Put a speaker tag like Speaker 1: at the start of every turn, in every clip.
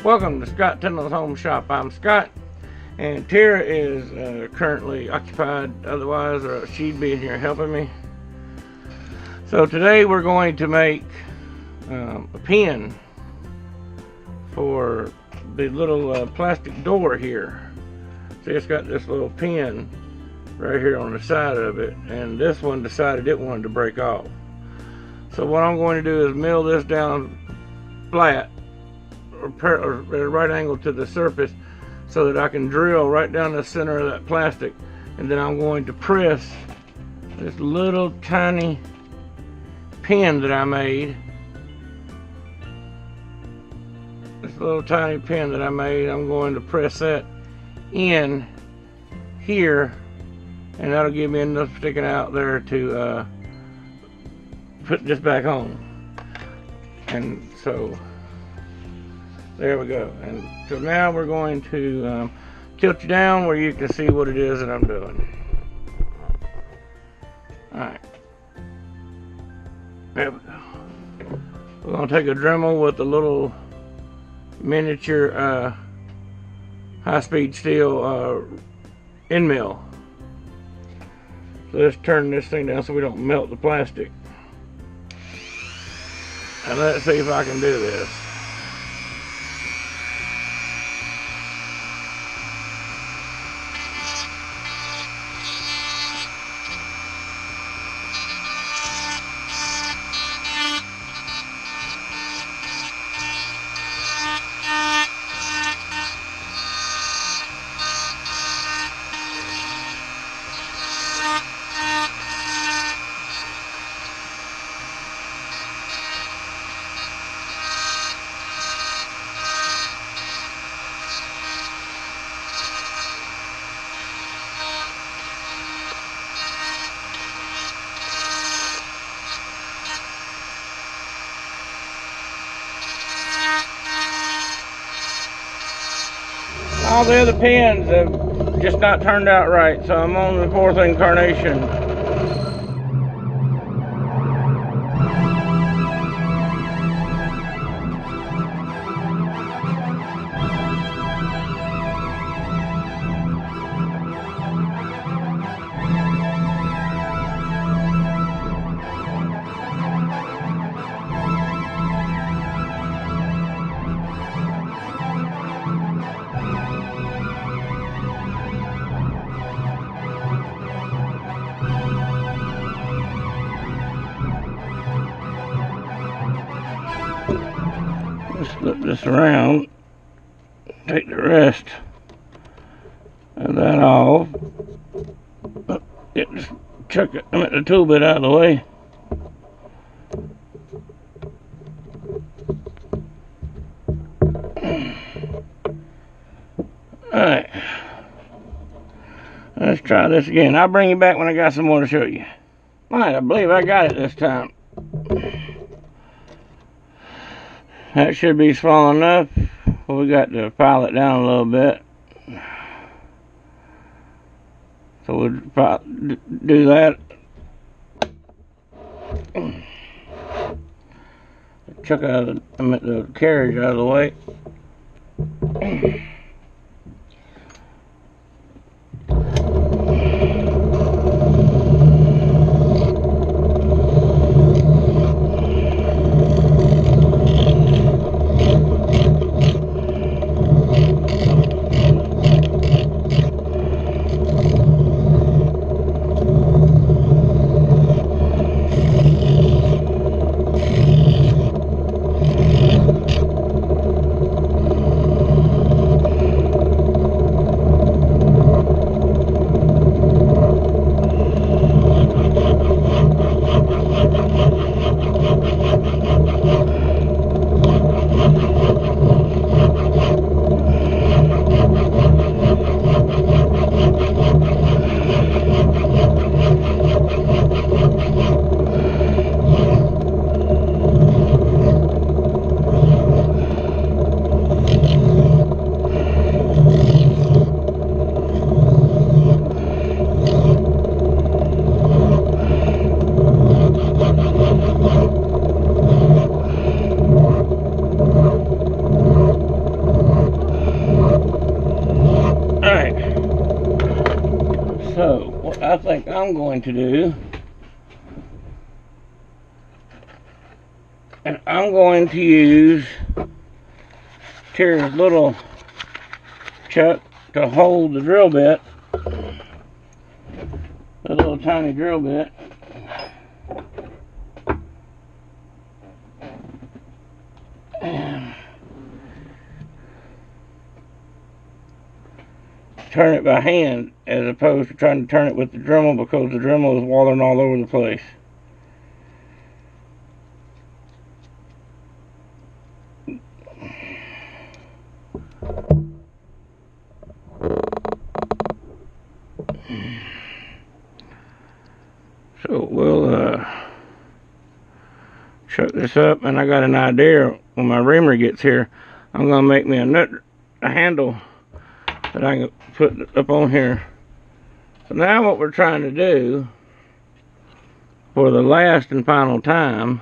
Speaker 1: Welcome to Scott Tindall's Home Shop. I'm Scott, and Tara is currently occupied, otherwise she'd be in here helping me. So today we're going to make a pin for the little plastic door here. See, it's got this little pin right here on the side of it, and this one decided it wanted to break off. So what I'm going to do is mill this down flat or at a right angle to the surface so that I can drill right down the center of that plastic, and then I'm going to press this little tiny pin that I made. I'm going to press that in here, and that'll give me enough sticking out there to put this back on. And so there we go. And so now we're going to tilt you down where you can see what it is that I'm doing. Alright, there we go. We're going to take a Dremel with a little miniature high-speed steel end mill. So let's turn this thing down so we don't melt the plastic. And let's see if I can do this. All the other pins have just not turned out right, so I'm on the fourth incarnation. Let's flip this around, take the rest of that off. Just chuck it, the tool bit out of the way. Alright, let's try this again. I'll bring you back when I got some more to show you. Alright, I believe I got it this time. That should be small enough. Well, we got to file it down a little bit. So we'll do that. Chuck out the carriage out of the way. I think I'm going to do, and I'm going to use Terry's little chuck to hold the drill bit, a little tiny drill bit. And turn it by hand as opposed to trying to turn it with the Dremel, because the Dremel is walling all over the place. So we'll chuck this up, and I got an idea. When my reamer gets here, I'm gonna make me a handle that I can put up on here. So now what we're trying to do for the last and final time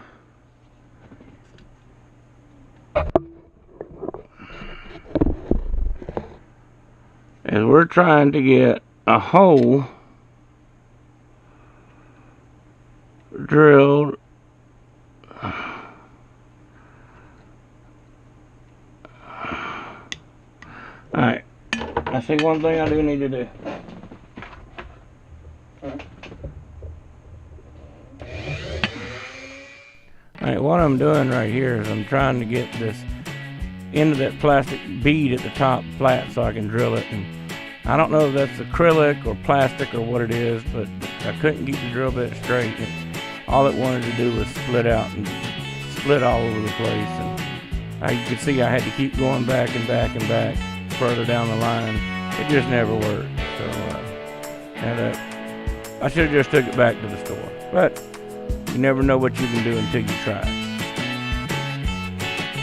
Speaker 1: is we're trying to get a hole drilled Alright, I see one thing I do need to do. Alright, what I'm doing right here is I'm trying to get this end of that plastic bead at the top flat so I can drill it. And I don't know if that's acrylic or plastic or what it is, but I couldn't keep the drill bit straight. And all it wanted to do was split out and split all over the place. And you could see I had to keep going back and back and back further down the line. It just never worked. So I should have just took it back to the store. But you never know what you can do until you try it.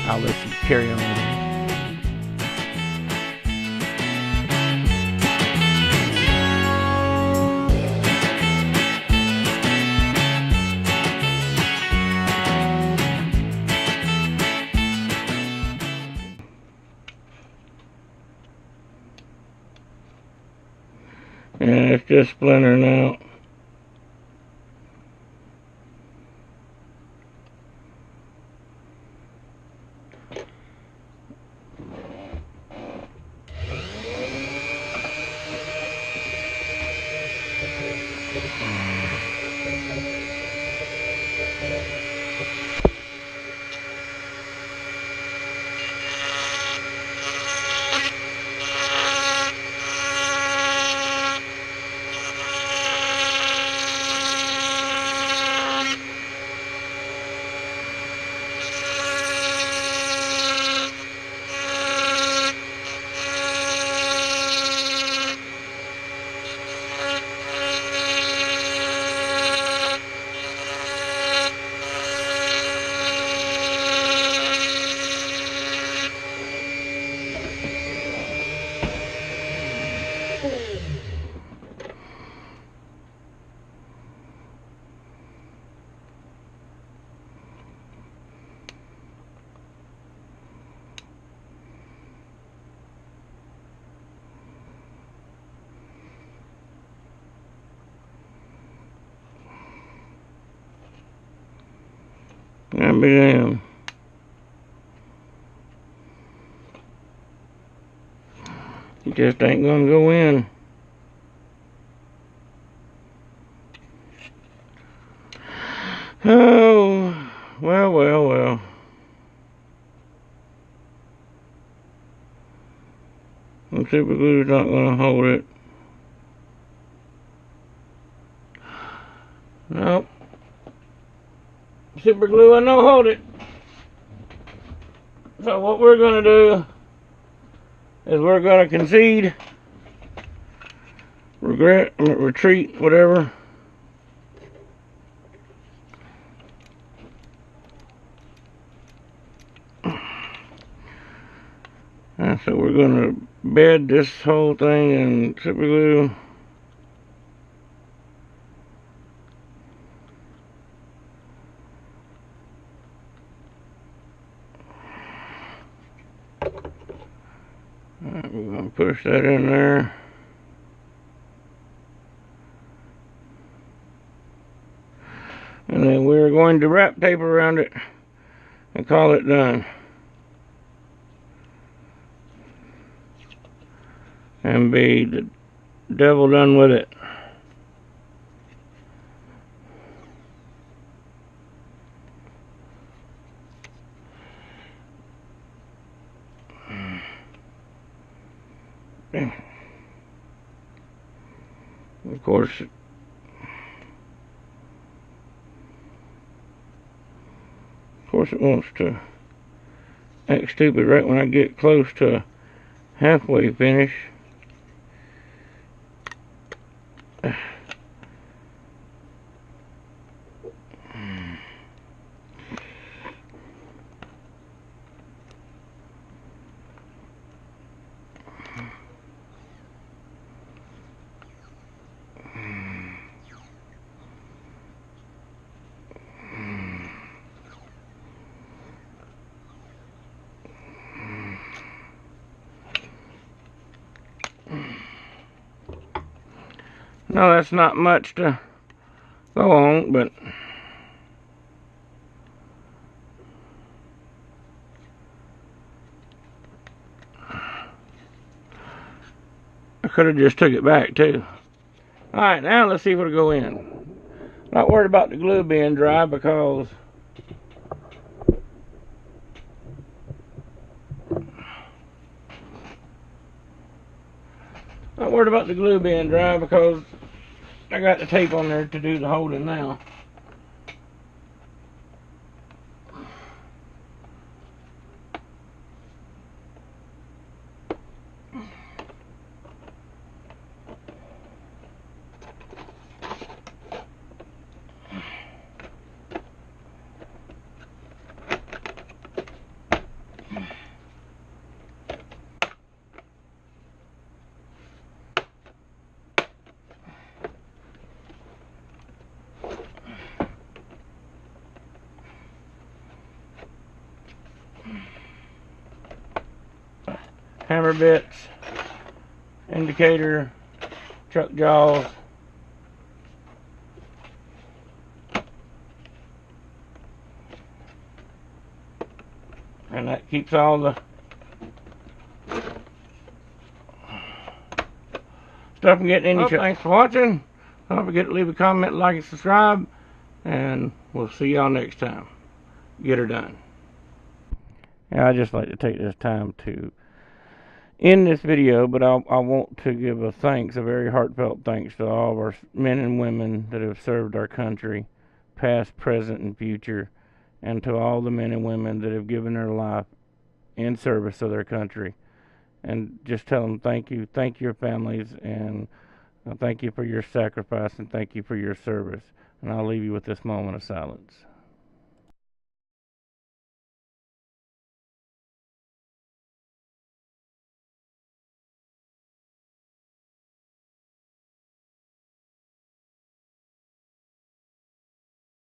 Speaker 1: I'll let you carry on. And it's just splintering out. I'll be damned. It just ain't gonna go in. Oh, well. And super glue's not gonna hold it. Nope. Super glue, I know hold it. So what we're gonna do is we're gonna concede, retreat, whatever. And so we're gonna bed this whole thing in super glue. Alright, we're going to push that in there. going to wrap tape around it and call it done. And be the devil done with it. Of course it wants to act stupid right when I get close to halfway finish. No, that's not much to go on, but I could have just took it back too. Alright, now let's see if it'll go in. Not worried about the glue being dry because I got the tape on there to do the holding now. Hammer bits, indicator, chuck jaws, and that keeps all the stuff from getting in each other. Thanks for watching. Don't forget to leave a comment, like, and subscribe, and we'll see y'all next time. Get her done. Yeah, I'd just like to take this time to end this video, but I want to give a very heartfelt thanks to all of our men and women that have served our country, past, present, and future, and to all the men and women that have given their life in service to their country. And just tell them thank you your families, and thank you for your sacrifice, and thank you for your service. And I'll leave you with this moment of silence.